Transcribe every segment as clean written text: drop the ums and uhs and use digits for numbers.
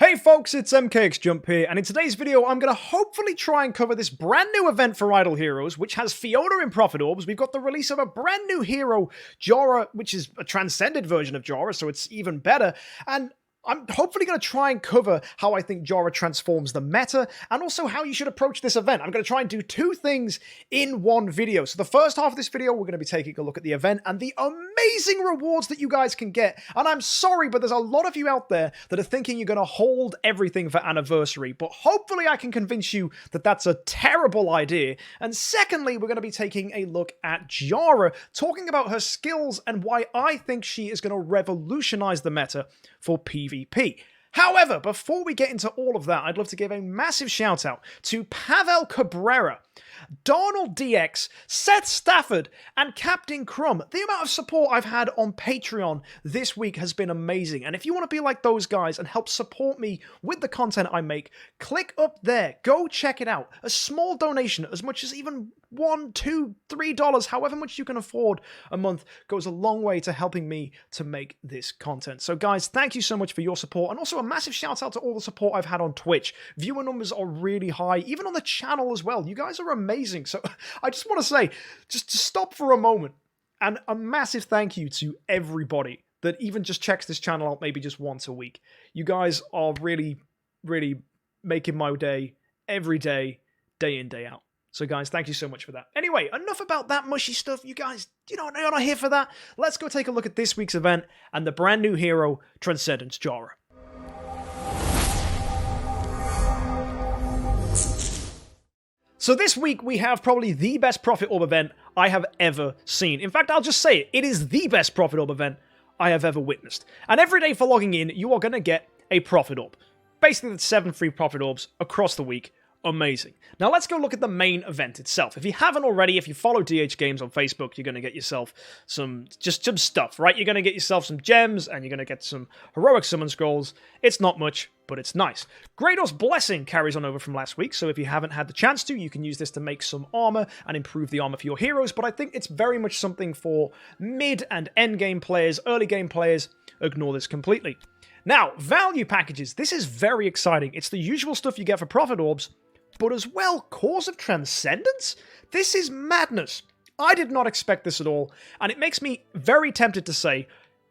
Hey folks, it's MKxJUMP here, and in today's video I'm going to hopefully try and cover this brand new event for Idle Heroes, which has Fiona in Profit Orbs. We've got the release of a brand new hero, Jahra, which is a transcended version of Jahra, so it's even better, and I'm hopefully going to try and cover how I think Jahra transforms the meta, and also how you should approach this event. I'm going to try and do two things in one video. So the first half of this video, we're going to be taking a look at the event and the amazing rewards that you guys can get. And I'm sorry, but there's a lot of you out there that are thinking you're going to hold everything for Anniversary, but hopefully I can convince you that that's a terrible idea. And secondly, we're going to be taking a look at Jahra, talking about her skills and why I think she is going to revolutionize the meta for PvP. However, before we get into all of that, I'd love to give a massive shout out to Pavel Cabrera, Donald DX, Seth Stafford, and Captain Crumb. The amount of support I've had on Patreon this week has been amazing, and if you want to be like those guys and help support me with the content I make, click up there, go check it out. A small donation, as much as even $1, $2, $3, however much you can afford a month, goes a long way to helping me to make this content. So guys, thank you so much for your support, and also a massive shout out to all the support I've had on Twitch. Viewer numbers are really high, even on the channel as well. You guys are amazing. So I just want to say, just to stop for a moment, and a massive thank you to everybody that even just checks this channel out maybe just once a week. You guys are really, really making my day every day, day in, day out. So guys, thank you so much for that. Anyway, enough about that mushy stuff. You guys, you're not here for that. Let's go take a look at this week's event and the brand new hero, Transcendence Jahra. So this week we have probably the best Profit Orb event I have ever seen. In fact, I'll just say it. It is the best Profit Orb event I have ever witnessed. And every day for logging in, you are going to get a Profit Orb. Basically, that's 7 free Profit Orbs across the week. Amazing. Now let's go look at the main event itself. If you haven't already, if you follow DH Games on Facebook, you're going to get yourself some stuff, right? You're going to get yourself some gems, and you're going to get some heroic summon scrolls. It's not much, but it's nice. Kratos' Blessing carries on over from last week, so if you haven't had the chance to, you can use this to make some armor and improve the armor for your heroes, but I think it's very much something for mid and end game players. Early game players, ignore this completely. Now, value packages. This is very exciting. It's the usual stuff you get for Profit Orbs, but as well, Cause of Transcendence? This is madness. I did not expect this at all, and it makes me very tempted to say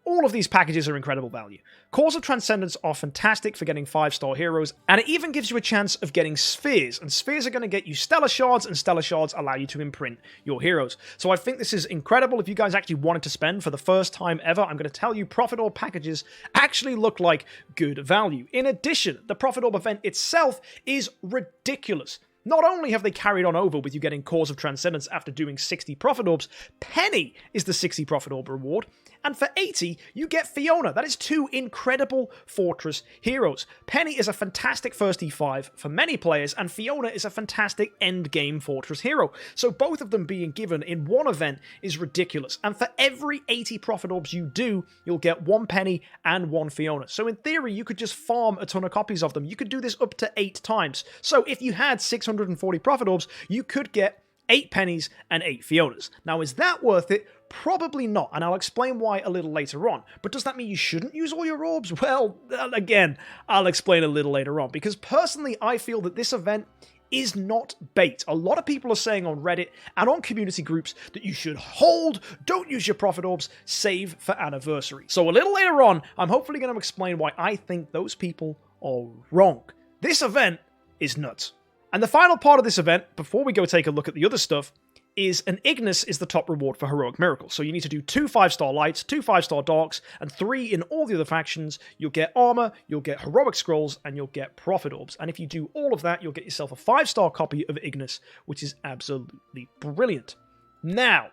all of these packages are incredible value. Cause of Transcendence are fantastic for getting 5-star heroes, and it even gives you a chance of getting spheres, and spheres are going to get you stellar shards, and stellar shards allow you to imprint your heroes. So I think this is incredible. If you guys actually wanted to spend for the first time ever, I'm going to tell you Profit Orb packages actually look like good value. In addition, the Profit Orb event itself is ridiculous. Not only have they carried on over with you getting Cause of Transcendence after doing 60 Profit Orbs, Penny is the 60 Profit Orb reward, and for 80, you get Fiona. That is 2 incredible Fortress heroes. Penny is a fantastic first E5 for many players, and Fiona is a fantastic end-game Fortress hero. So both of them being given in one event is ridiculous, and for every 80 Profit Orbs you do, you'll get 1 Penny and 1 Fiona. So in theory, you could just farm a ton of copies of them. You could do this up to 8 times. So if you had 640 Profit Orbs, you could get 8 Pennies and 8 Fionas. Now, is that worth it? Probably not, and I'll explain why a little later on. But does that mean you shouldn't use all your orbs? Well, again, I'll explain a little later on, because personally, I feel that this event is not bait. A lot of people are saying on Reddit and on community groups that you should hold, don't use your Profit Orbs, save for Anniversary. So a little later on, I'm hopefully going to explain why I think those people are wrong. This event is nuts. And the final part of this event, before we go take a look at the other stuff, is an Ignis is the top reward for Heroic Miracles. So you need to do 2 5-star lights, 2 5-star darks, and 3 in all the other factions. You'll get armor, you'll get heroic scrolls, and you'll get Profit Orbs. And if you do all of that, you'll get yourself a 5-star copy of Ignis, which is absolutely brilliant. Now,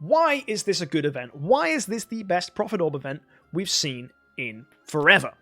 why is this a good event? Why is this the best Profit Orb event we've seen in forever?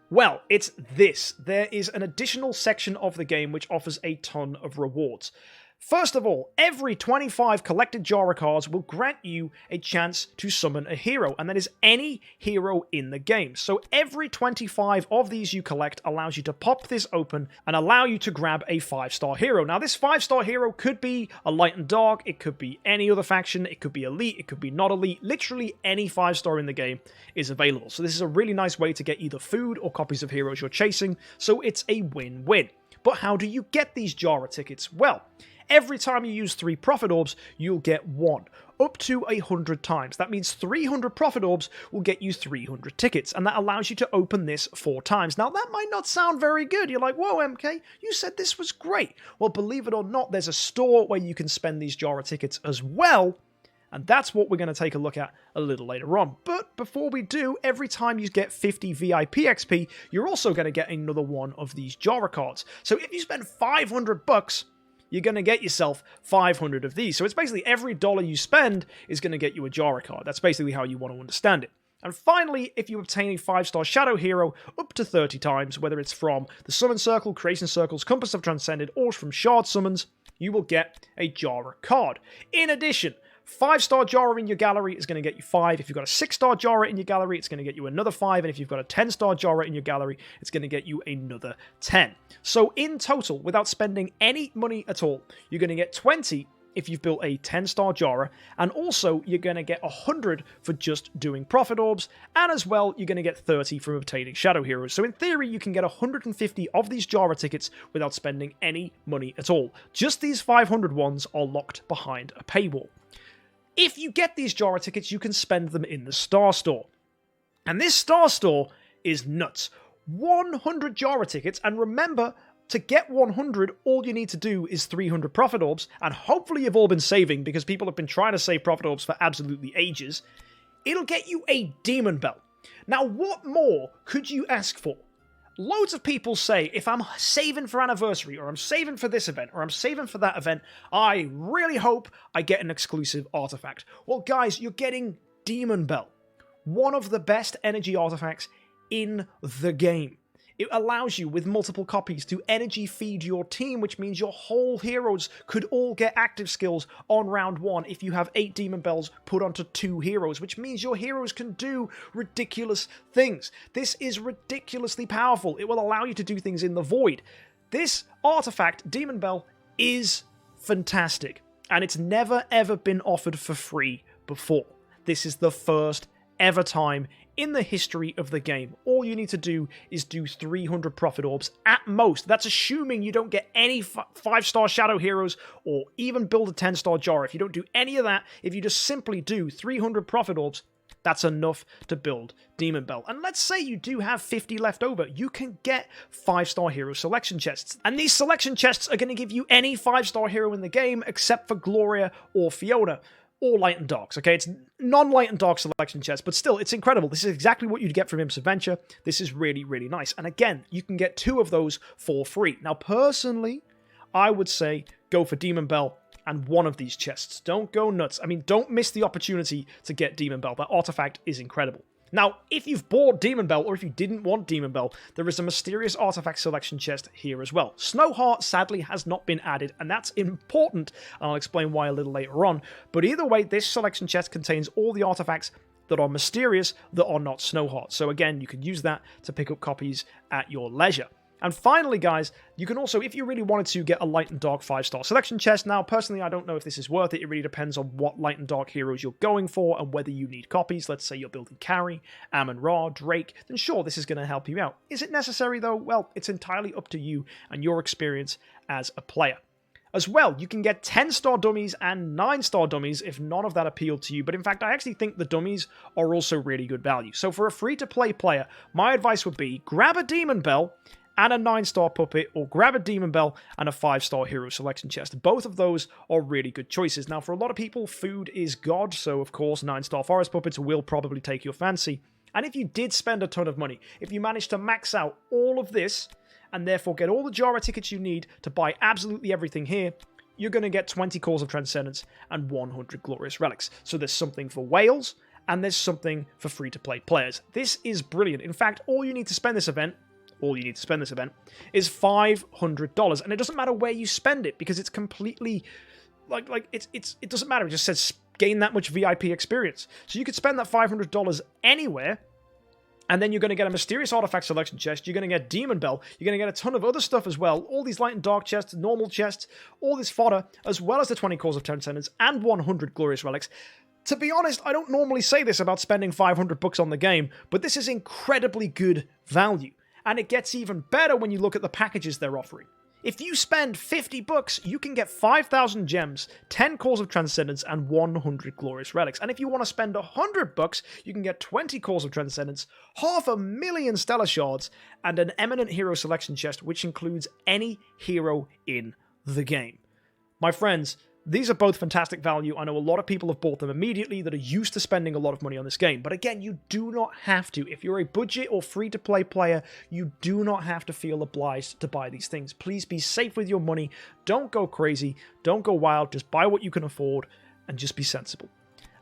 Well, it's this. There is an additional section of the game which offers a ton of rewards. First of all, every 25 collected Jahra cards will grant you a chance to summon a hero, and that is any hero in the game. So every 25 of these you collect allows you to pop this open and allow you to grab a 5-star hero. Now this 5-star hero could be a light and dark, it could be any other faction, it could be elite, it could be not elite, literally any 5-star in the game is available. So this is a really nice way to get either food or copies of heroes you're chasing, so it's a win-win. But how do you get these Jahra tickets? Well, every time you use 3 profit orbs, you'll get 1, up to 100 times. That means 300 profit orbs will get you 300 tickets, and that allows you to open this 4 times. Now, that might not sound very good. You're like, whoa, MK, you said this was great. Well, believe it or not, there's a store where you can spend these Jahra tickets as well, and that's what we're going to take a look at a little later on. But before we do, every time you get 50 VIP XP, you're also going to get another one of these Jahra cards. So if you spend 500 bucks, you're going to get yourself 500 of these. So it's basically every dollar you spend is going to get you a Jahra card. That's basically how you want to understand it. And finally, if you obtain a 5-star Shadow Hero up to 30 times, whether it's from the Summon Circle, Creation Circles, Compass of Transcended, or from Shard Summons, you will get a Jahra card. In addition, 5-star Jahra in your gallery is going to get you 5. If you've got a 6-star Jahra in your gallery, it's going to get you another 5. And if you've got a 10-star Jahra in your gallery, it's going to get you another 10. So in total, without spending any money at all, you're going to get 20 if you've built a 10-star Jahra, and also you're going to get 100 for just doing profit orbs, and as well, you're going to get 30 from obtaining Shadow Heroes. So in theory, you can get 150 of these Jahra tickets without spending any money at all. Just these 500 ones are locked behind a paywall. If you get these Jahra tickets, you can spend them in the Star Store. And this Star Store is nuts. 100 Jahra tickets, and remember, to get 100, all you need to do is 300 profit orbs, and hopefully you've all been saving, because people have been trying to save profit orbs for absolutely ages. It'll get you a Demon Bell. Now, what more could you ask for? Loads of people say, if I'm saving for anniversary, or I'm saving for this event, or I'm saving for that event, I really hope I get an exclusive artifact. Well, guys, you're getting Demon Bell, one of the best energy artifacts in the game. It allows you, with multiple copies, to energy feed your team, which means your whole heroes could all get active skills on round 1 if you have 8 Demon Bells put onto 2 heroes, which means your heroes can do ridiculous things. This is ridiculously powerful. It will allow you to do things in the void. This artifact, Demon Bell, is fantastic, and it's never ever been offered for free before. This is the first ever time in the history of the game. All you need to do is do 300 profit orbs at most. That's assuming you don't get any 5-star Shadow Heroes or even build a 10-star Jahra. If you don't do any of that, if you just simply do 300 profit orbs, that's enough to build Demon Bell. And let's say you do have 50 left over, you can get 5-star hero selection chests. And these selection chests are going to give you any 5-star hero in the game except for Gloria or Fiona, or Light and Darks, okay? It's non-Light and Dark selection chests, but still, it's incredible. This is exactly what you'd get from Imps Adventure. This is really, really nice. And again, you can get 2 of those for free. Now, personally, I would say go for Demon Bell and 1 of these chests. Don't go nuts. I mean, don't miss the opportunity to get Demon Bell. That artifact is incredible. Now, if you've bought Demon Bell, or if you didn't want Demon Bell, there is a mysterious artifact selection chest here as well. Snowheart, sadly, has not been added, and that's important, and I'll explain why a little later on. But either way, this selection chest contains all the artifacts that are mysterious that are not Snowheart. So again, you can use that to pick up copies at your leisure. And finally, guys, you can also, if you really wanted to, get a Light and Dark 5-star selection chest. Now, personally, I don't know if this is worth it. It really depends on what Light and Dark heroes you're going for and whether you need copies. Let's say you're building Carrie, Amun-Ra, Drake, then sure, this is going to help you out. Is it necessary, though? Well, it's entirely up to you and your experience as a player. As well, you can get 10-star dummies and 9-star dummies if none of that appealed to you, but in fact, I actually think the dummies are also really good value. So for a free-to-play player, my advice would be grab a Demon Bell and a 9-star puppet, or grab a Demon Bell and a 5-star hero selection chest. Both of those are really good choices. Now, for a lot of people, food is God, so of course 9-star forest puppets will probably take your fancy. And if you did spend a ton of money, if you managed to max out all of this, and therefore get all the Jahra tickets you need to buy absolutely everything here, you're going to get 20 Cores of Transcendence and 100 Glorious Relics. So there's something for whales, and there's something for free-to-play players. This is brilliant. In fact, all you need to spend this event all you need to spend this event, is $500. And it doesn't matter where you spend it, because it's completely, it doesn't matter. It just says gain that much VIP experience. So you could spend that $500 anywhere, and then you're going to get a Mysterious Artifact Selection chest, you're going to get Demon Bell, you're going to get a ton of other stuff as well, all these Light and Dark chests, normal chests, all this fodder, as well as the 20 Cores of Transcendence and 100 Glorious Relics. To be honest, I don't normally say this about spending $500 on the game, but this is incredibly good value, and it gets even better when you look at the packages they're offering. If you spend $50, you can get 5,000 gems, 10 Cores of Transcendence, and 100 Glorious Relics. And if you want to spend $100, you can get 20 Cores of Transcendence, 500,000 Stellar Shards, and an Eminent Hero Selection chest, which includes any hero in the game. My friends, these are both fantastic value. I know a lot of people have bought them immediately that are used to spending a lot of money on this game. But again, you do not have to. If you're a budget or free-to-play player, you do not have to feel obliged to buy these things. Please be safe with your money. Don't go crazy. Don't go wild. Just buy what you can afford and just be sensible.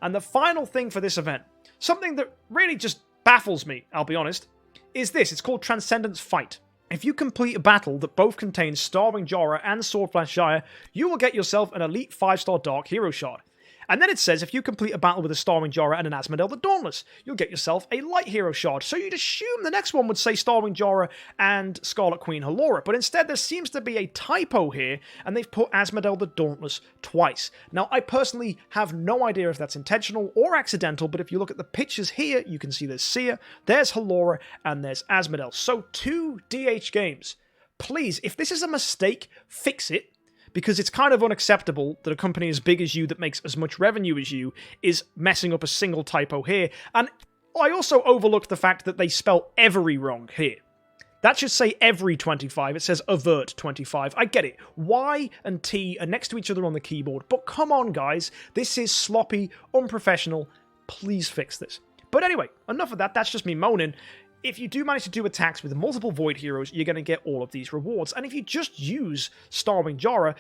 And the final thing for this event, something that really just baffles me, I'll be honest, is this. It's called Transcendence Fight. If you complete a battle that both contains Star Wing Jahra and Swordflash Jahra, you will get yourself an elite 5-star Dark Hero Shard. And then it says if you complete a battle with a Star Wing Jahra and an Asmodel the Dauntless, you'll get yourself a Light Hero Shard. So you'd assume the next one would say Star Wing Jahra and Scarlet Queen Halora, but instead there seems to be a typo here, and they've put Asmodel the Dauntless twice. Now, I personally have no idea if that's intentional or accidental, but if you look at the pictures here, you can see there's Seer, there's Halora, and there's Asmodel. So to DH Games, please, if this is a mistake, fix it. Because it's kind of unacceptable that a company as big as you that makes as much revenue as you is messing up a single typo here. And I also overlooked the fact that they spell every wrong here. That should say every 25. It says avert 25. I get it. Y and T are next to each other on the keyboard. But come on, guys. This is sloppy, unprofessional. Please fix this. But anyway, enough of that. That's just me moaning. If you do manage to do attacks with multiple Void Heroes, you're going to get all of these rewards. And if you just use Star Wing Jahra,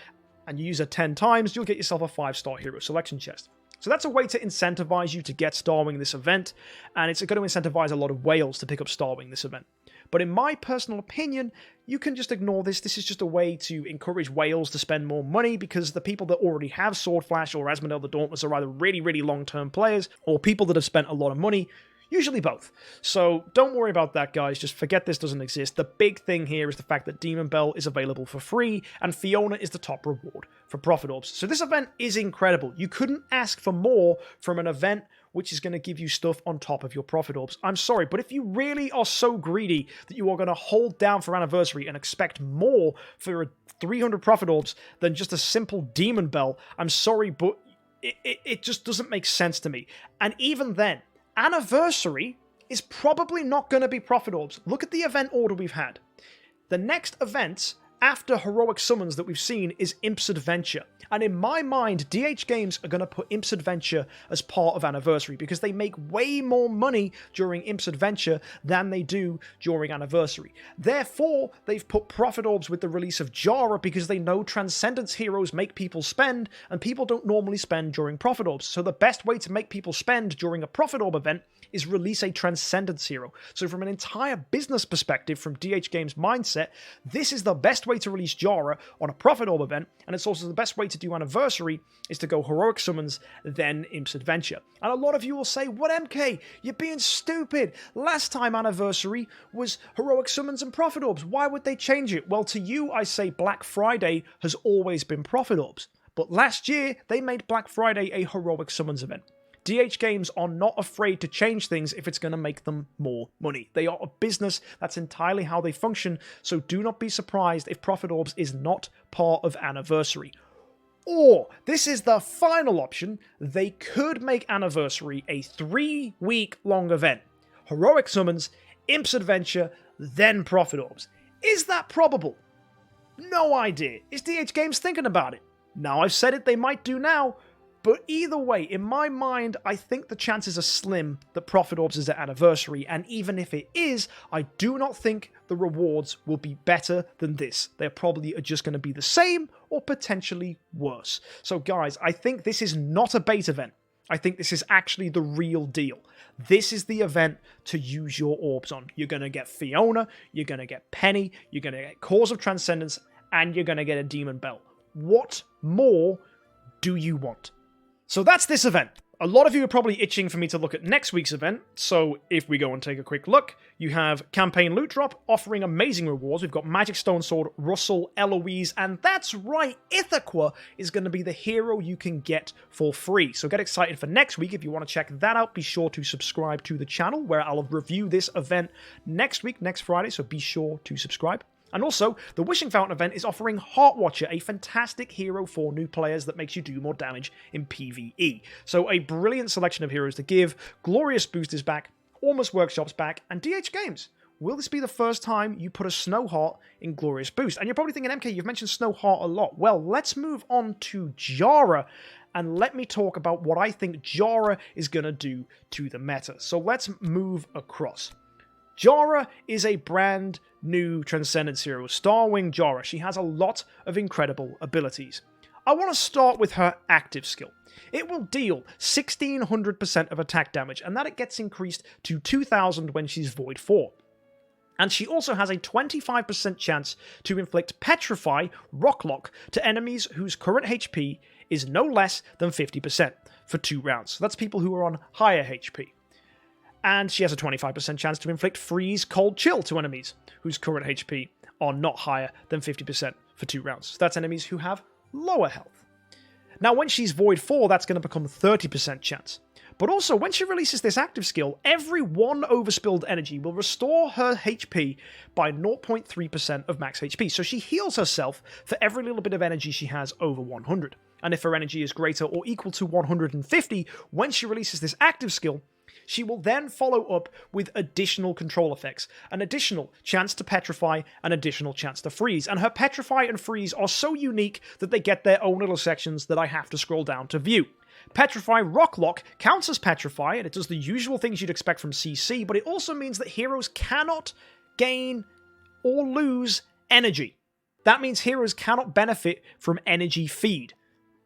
and you use it 10 times, you'll get yourself a 5-star Hero Selection chest. So that's a way to incentivize you to get Starwing this event, and it's going to incentivize a lot of whales to pick up Starwing this event. But in my personal opinion, you can just ignore this. This is just a way to encourage whales to spend more money, because the people that already have Swordflash or Asmodel the Dauntless are either really, really long-term players, or people that have spent a lot of money. Usually both. So don't worry about that, guys. Just forget this doesn't exist. The big thing here is the fact that Demon Bell is available for free, and Fiona is the top reward for Profit Orbs. So this event is incredible. You couldn't ask for more from an event which is going to give you stuff on top of your Profit Orbs. I'm sorry, but if you really are so greedy that you are going to hold down for Anniversary and expect more for 300 Profit Orbs than just a simple Demon Bell, I'm sorry, but it just doesn't make sense to me. And even then, Anniversary is probably not going to be Profit Orbs. Look at the event order we've had. The next event after Heroic Summons that we've seen is Imp's Adventure. And in my mind, DH Games are going to put Imp's Adventure as part of Anniversary, because they make way more money during Imp's Adventure than they do during Anniversary. Therefore, they've put Profit Orbs with the release of Jahra, because they know Transcendence heroes make people spend, and people don't normally spend during Profit Orbs. So the best way to make people spend during a Profit Orb event is release a Transcendence hero. So from an entire business perspective, from DH Games' mindset, this is the best way to release Jahra on a Profit Orb event, and it's also the best way to do Anniversary is to go Heroic Summons, then Imp's Adventure. And a lot of you will say, what MK? You're being stupid. Last time Anniversary was Heroic Summons and Profit Orbs. Why would they change it? Well, to you, I say Black Friday has always been Profit Orbs. But last year, they made Black Friday a Heroic Summons event. DH Games are not afraid to change things if it's going to make them more money. They are a business. That's entirely how they function. So do not be surprised if Profit Orbs is not part of Anniversary. Or, this is the final option, they could make Anniversary a 3-week long event. Heroic Summons, Imp's Adventure, then Profit Orbs. Is that probable? No idea. Is DH Games thinking about it? Now I've said it, they might do now. But either way, in my mind, I think the chances are slim that Profit Orbs is at Anniversary, and even if it is, I do not think the rewards will be better than this. They're probably just going to be the same, or potentially worse. So guys, I think this is not a bait event. I think this is actually the real deal. This is the event to use your orbs on. You're going to get Fiona, you're going to get Penny, you're going to get Cause of Transcendence, and you're going to get a Demon Bell. What more do you want? So that's this event. A lot of you are probably itching for me to look at next week's event, so if we go and take a quick look, you have Campaign Loot Drop offering amazing rewards. We've got Magic Stone Sword, Russell, Eloise, and that's right, Ithaca is going to be the hero you can get for free. So get excited for next week. If you want to check that out, be sure to subscribe to the channel where I'll review this event next week, next Friday, so be sure to subscribe. And also, the Wishing Fountain event is offering Heart Watcher, a fantastic hero for new players that makes you do more damage in PvE. So a brilliant selection of heroes to give, Glorious Boost is back, Almost Workshop's back, and DH Games. Will this be the first time you put a Snowheart in Glorious Boost? And you're probably thinking, MK, you've mentioned Snowheart a lot. Well, let's move on to Jahra, and let me talk about what I think Jahra is going to do to the meta. So let's move across. Jahra is a brand new Transcendence hero, Star Wing Jahra. She has a lot of incredible abilities. I want to start with her active skill. It will deal 1600% of attack damage, and that it gets increased to 2000 when she's Void 4. And she also has a 25% chance to inflict Petrify Rocklock to enemies whose current HP is no less than 50% for 2 rounds. So that's people who are on higher HP. And she has a 25% chance to inflict Freeze Cold Chill to enemies whose current HP are not higher than 50% for 2 rounds. So that's enemies who have lower health. Now, when she's Void 4, that's going to become 30% chance. But also, when she releases this active skill, every 1 overspilled energy will restore her HP by 0.3% of max HP. So she heals herself for every little bit of energy she has over 100. And if her energy is greater or equal to 150, when she releases this active skill, she will then follow up with additional control effects, an additional chance to petrify, an additional chance to freeze. And her petrify and freeze are so unique that they get their own little sections that I have to scroll down to view. Petrify Rocklock counts as petrify, and it does the usual things you'd expect from CC, but it also means that heroes cannot gain or lose energy. That means heroes cannot benefit from energy feed.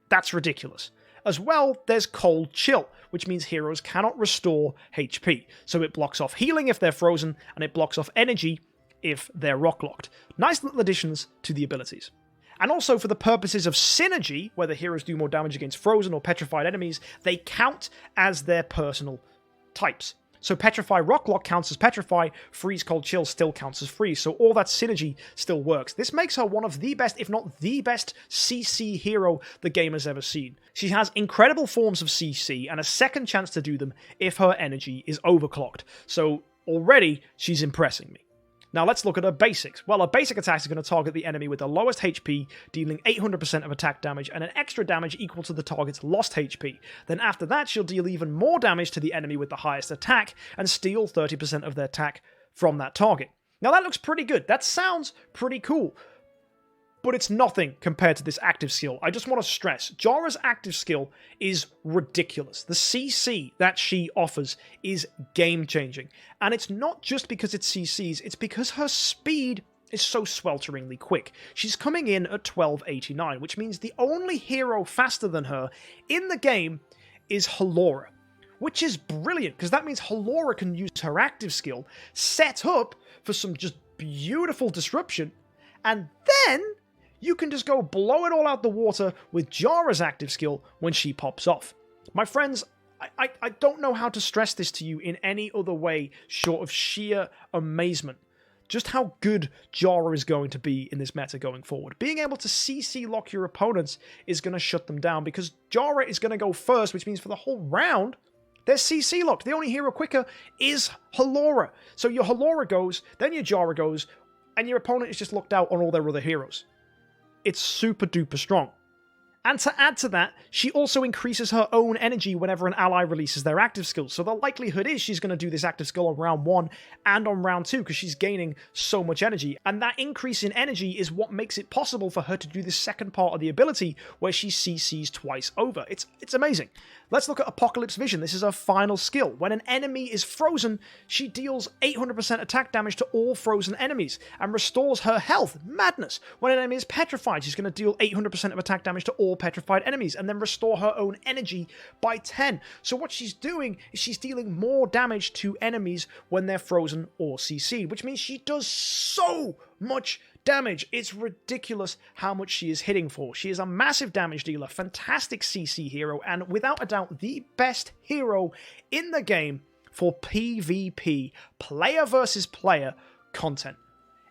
That's ridiculous. As well, there's Cold Chill, which means heroes cannot restore HP. So it blocks off healing if they're frozen, and it blocks off energy if they're rock-locked. Nice little additions to the abilities. And also for the purposes of synergy, whether heroes do more damage against frozen or petrified enemies, they count as their personal types. So Petrify Rocklock counts as Petrify, Freeze Cold Chill still counts as Freeze, so all that synergy still works. This makes her one of the best, if not the best, CC hero the game has ever seen. She has incredible forms of CC, and a second chance to do them if her energy is overclocked. So already, she's impressing me. Now let's look at her basics. Well, her basic attack is going to target the enemy with the lowest HP, dealing 800% of attack damage and an extra damage equal to the target's lost HP. Then after that, she'll deal even more damage to the enemy with the highest attack and steal 30% of their attack from that target. Now that looks pretty good. That sounds pretty cool. But it's nothing compared to this active skill. I just want to stress, Jahra's active skill is ridiculous. The CC that she offers is game-changing. And it's not just because it's CCs, it's because her speed is so swelteringly quick. She's coming in at 1289, which means the only hero faster than her in the game is Halora. Which is brilliant, because that means Halora can use her active skill, set up for some just beautiful disruption, and then you can just go blow it all out the water with Jahra's active skill when she pops off. My friends, I don't know how to stress this to you in any other way short of sheer amazement. Just how good Jahra is going to be in this meta going forward. Being able to CC lock your opponents is going to shut them down, because Jahra is going to go first, which means for the whole round, they're CC locked. The only hero quicker is Halora. So your Halora goes, then your Jahra goes, and your opponent is just locked out on all their other heroes. It's super duper strong. And to add to that, she also increases her own energy whenever an ally releases their active skill. So the likelihood is she's going to do this active skill on round 1 and on round 2 because she's gaining so much energy. And that increase in energy is what makes it possible for her to do the second part of the ability where she CCs twice over. It's amazing. Let's look at Apocalypse Vision. This is her final skill. When an enemy is frozen, she deals 800% attack damage to all frozen enemies and restores her health. Madness. When an enemy is petrified, she's going to deal 800% of attack damage to all all petrified enemies and then restore her own energy by 10. So what she's doing is she's dealing more damage to enemies when they're frozen or CC'd, which means she does so much damage. It's ridiculous how much she is hitting for. She is a massive damage dealer, fantastic CC hero, and without a doubt the best hero in the game for PvP, player versus player content.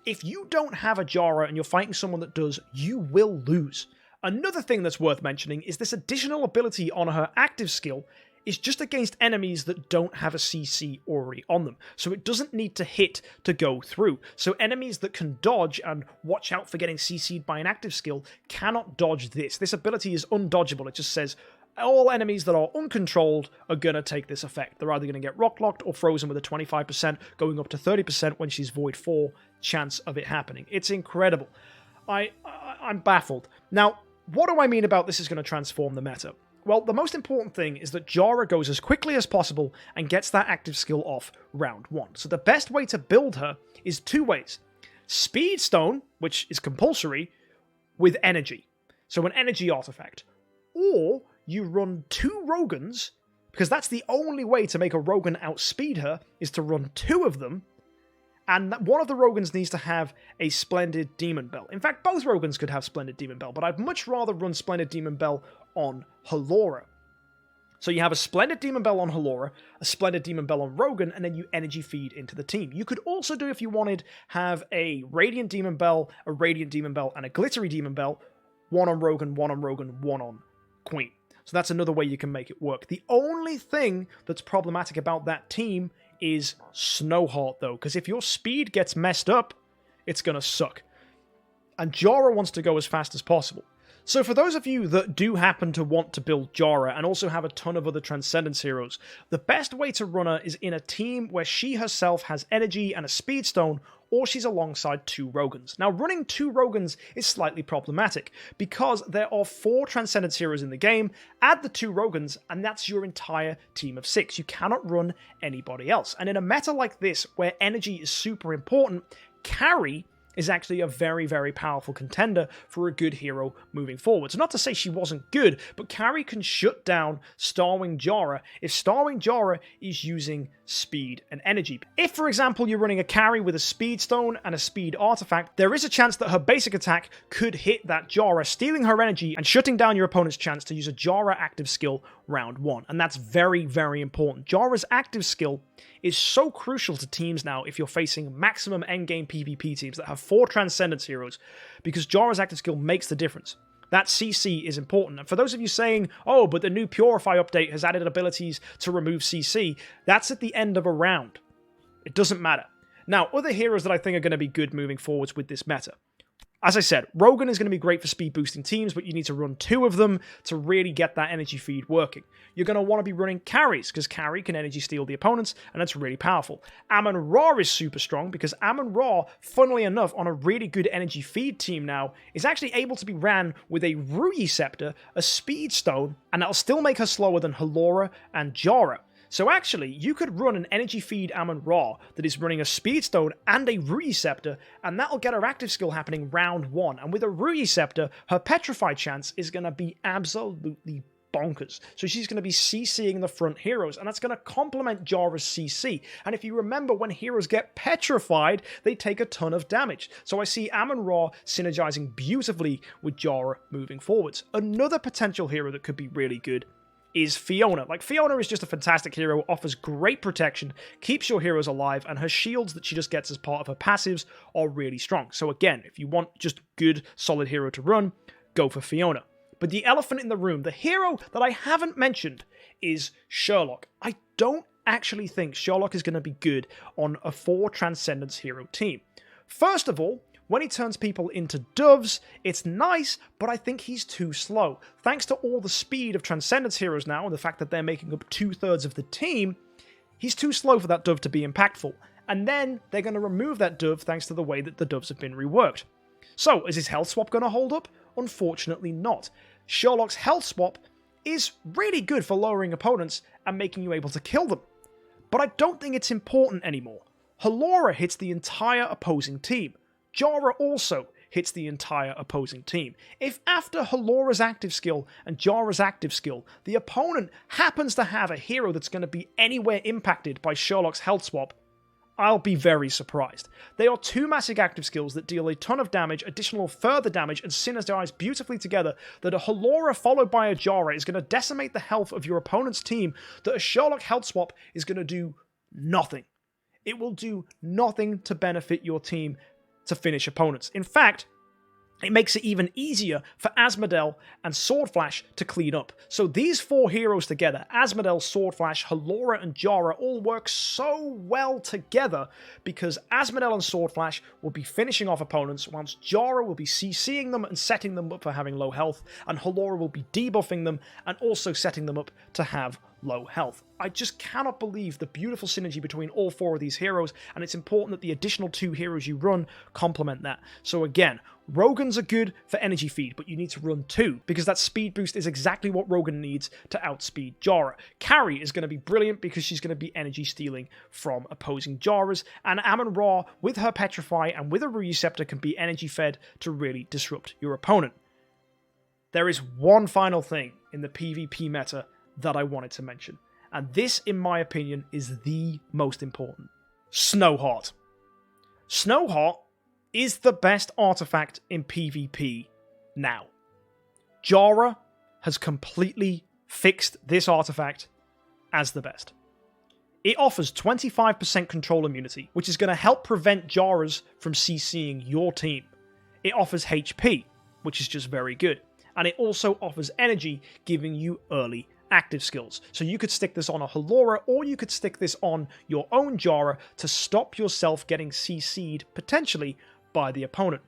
If you don't have a Jahra and you're fighting someone that does, you will lose. Another thing that's worth mentioning is this additional ability on her active skill is just against enemies that don't have a CC already on them. So it doesn't need to hit to go through. So enemies that can dodge and watch out for getting CC'd by an active skill cannot dodge this. This ability is undodgeable. It just says all enemies that are uncontrolled are going to take this effect. They're either going to get rock locked or frozen with a 25% going up to 30% when she's Void 4 chance of it happening. It's incredible. I'm baffled. Now, what do I mean about this is going to transform the meta? Well, the most important thing is that Jahra goes as quickly as possible and gets that active skill off round 1. So the best way to build her is 2 ways. Speed Stone, which is compulsory, with energy. So an energy artifact. Or you run 2 Rogans, because that's the only way to make a Rogan outspeed her, is to run 2 of them, and one of the Rogans needs to have a Splendid Demon Bell. In fact, both Rogans could have Splendid Demon Bell, but I'd much rather run Splendid Demon Bell on Halora. So you have a Splendid Demon Bell on Halora, a Splendid Demon Bell on Rogan, and then you energy feed into the team. You could also do, if you wanted, have a Radiant Demon Bell, a Radiant Demon Bell, and a Glittery Demon Bell, 1 on Rogan, 1 on Rogan, 1 on Queen. So that's another way you can make it work. The only thing that's problematic about that team is Snowheart, though, because if your speed gets messed up, it's going to suck. And Jahra wants to go as fast as possible. So for those of you that do happen to want to build Jahra and also have a ton of other Transcendence heroes, the best way to run her is in a team where she herself has energy and a speed stone, or she's alongside 2 Rogans. Now, running 2 Rogans is slightly problematic, because there are 4 Transcendence heroes in the game, add the 2 Rogans, and that's your entire team of 6. You cannot run anybody else. And in a meta like this, where energy is super important, carry is actually a very, very powerful contender for a good hero moving forward. So not to say she wasn't good, but carry can shut down Star Wing Jahra if Star Wing Jahra is using speed and energy. If, for example, you're running a carry with a speed stone and a speed artifact, there is a chance that her basic attack could hit that Jahra, stealing her energy and shutting down your opponent's chance to use a Jahra active skill round 1. And that's very, very important. Jahra's active skill is so crucial to teams now if you're facing maximum endgame PvP teams that have 4 Transcendence heroes, because Jahra's active skill makes the difference. That CC is important. And for those of you saying, oh, but the new Purify update has added abilities to remove CC, that's at the end of a round. It doesn't matter. Now, other heroes that I think are going to be good moving forwards with this meta. As I said, Rogan is going to be great for speed boosting teams, but you need to run 2 of them to really get that energy feed working. You're going to want to be running carries, because carry can energy steal the opponents, and that's really powerful. Amun-Ra is super strong, because Amun-Ra, funnily enough, on a really good energy feed team now, is actually able to be ran with a Ruyi Scepter, a Speed Stone, and that'll still make her slower than Halora and Jahra. So actually, you could run an energy feed Amun-Ra that is running a Speed Stone and a Ruyi Scepter, and that'll get her active skill happening round 1. And with a Ruyi Scepter, her Petrify chance is going to be absolutely bonkers. So she's going to be CCing the front heroes, and that's going to complement Jahra's CC. And if you remember, when heroes get petrified, they take a ton of damage. So I see Amun-Ra synergizing beautifully with Jahra moving forwards. Another potential hero that could be really good is Fiona. Like, Fiona is just a fantastic hero, offers great protection, keeps your heroes alive, and her shields that she just gets as part of her passives are really strong. So again, if you want just good, solid hero to run, go for Fiona. But the elephant in the room, the hero that I haven't mentioned, is Sherlock. I don't actually think Sherlock is going to be good on a 4 Transcendence hero team. First of all, when he turns people into doves, it's nice, but I think he's too slow. Thanks to all the speed of Transcendence heroes now, and the fact that they're making up 2/3 of the team, he's too slow for that dove to be impactful. And then they're going to remove that dove thanks to the way that the doves have been reworked. So, is his health swap going to hold up? Unfortunately not. Sherlock's health swap is really good for lowering opponents and making you able to kill them. But I don't think it's important anymore. Halora hits the entire opposing team. Jahra also hits the entire opposing team. If after Hallora's active skill and Jahra's active skill, the opponent happens to have a hero that's going to be anywhere impacted by Sherlock's health swap, I'll be very surprised. They are two massive active skills that deal a ton of damage, additional further damage, and synergize beautifully together that a Hallora followed by a Jahra is going to decimate the health of your opponent's team, that a Sherlock health swap is going to do nothing. It will do nothing to benefit your team to finish opponents. In fact, it makes it even easier for Asmodel and Swordflash to clean up. So these four heroes together, Asmodel, Swordflash, Hallora, and Jahra, all work so well together because Asmodel and Swordflash will be finishing off opponents, whilst Jahra will be CCing them and setting them up for having low health, and Hallora will be debuffing them and also setting them up to have low health. I just cannot believe the beautiful synergy between all four of these heroes, and it's important that the additional two heroes you run complement that. So again, Rogans are good for energy feed, but you need to run two, because that speed boost is exactly what Rogan needs to outspeed Jahra. Carrie is going to be brilliant because she's going to be energy stealing from opposing Jahras, and Amon-Ra, with her Petrify and with a Receptor, can be energy fed to really disrupt your opponent. There is one final thing in the PvP meta that I wanted to mention, and this, in my opinion, is the most important. Snowheart. Snowheart is the best artifact in PvP now. Jahra has completely fixed this artifact as the best. It offers 25% control immunity, which is going to help prevent Jahras from CCing your team. It offers HP, which is just very good, and it also offers energy, giving you early active skills. So you could stick this on a Hallora, or you could stick this on your own Jahra to stop yourself getting CC'd potentially by the opponent.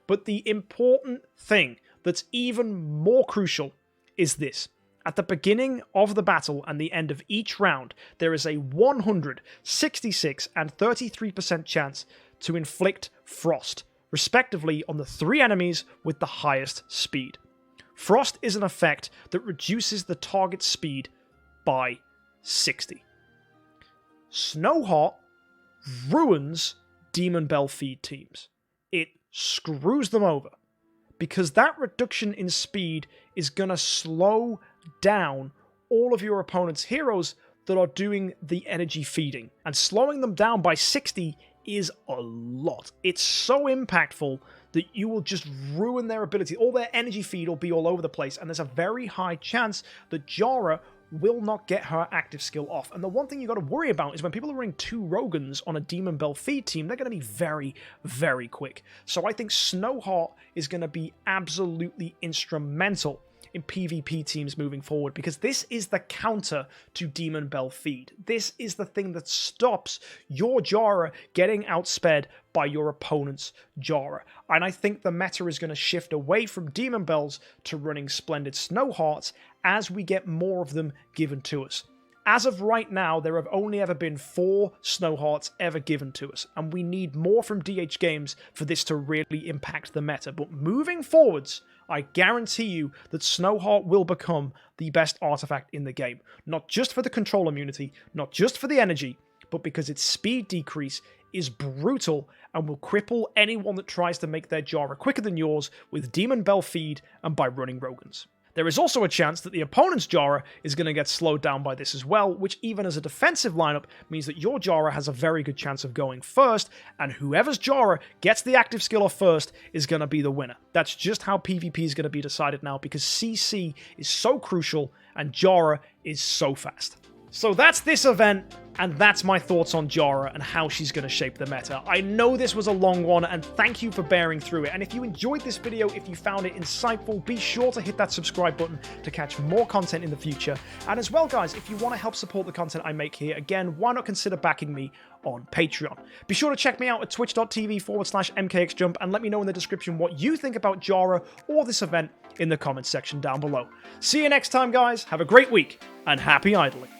But the important thing that's even more crucial is this. At the beginning of the battle and the end of each round, there is a 100, 66, and 33% chance to inflict frost, respectively, on the three enemies with the highest speed. Frost is an effect that reduces the target speed by 60. Snowheart ruins Demon Bell feed teams. It screws them over, because that reduction in speed is going to slow down all of your opponent's heroes that are doing the energy feeding. And slowing them down by 60 is a lot. It's so impactful that you will just ruin their ability. All their energy feed will be all over the place, and there's a very high chance that Jahra will not get her active skill off. And the one thing you got to worry about is when people are running two Rogans on a Demon Bell feed team, they're going to be very, very quick. So I think Snowheart is going to be absolutely instrumental in PvP teams moving forward, because this is the counter to Demon Bell feed. This is the thing that stops your Jahra getting outsped by your opponent's Jahra. And I think the meta is going to shift away from Demon Bells to running Splendid Snowhearts as we get more of them given to us. As of right now, there have only ever been 4 Snowhearts ever given to us, and we need more from DH Games for this to really impact the meta. But moving forwards, I guarantee you that Snowheart will become the best artifact in the game. Not just for the control immunity, not just for the energy, but because its speed decrease is brutal and will cripple anyone that tries to make their Jahra quicker than yours with Demon Bell feed and by running Rogans. There is also a chance that the opponent's Jahra is going to get slowed down by this as well, which even as a defensive lineup means that your Jahra has a very good chance of going first, and whoever's Jahra gets the active skill off first is going to be the winner. That's just how PvP is going to be decided now, because CC is so crucial and Jahra is so fast. So that's this event, and that's my thoughts on Jahra and how she's going to shape the meta. I know this was a long one, and thank you for bearing through it. And if you enjoyed this video, if you found it insightful, be sure to hit that subscribe button to catch more content in the future. And as well, guys, if you want to help support the content I make here, again, why not consider backing me on Patreon? Be sure to check me out at twitch.tv/MKxJUMP and let me know in the description what you think about Jahra or this event in the comments section down below. See you next time, guys. Have a great week, and happy idling.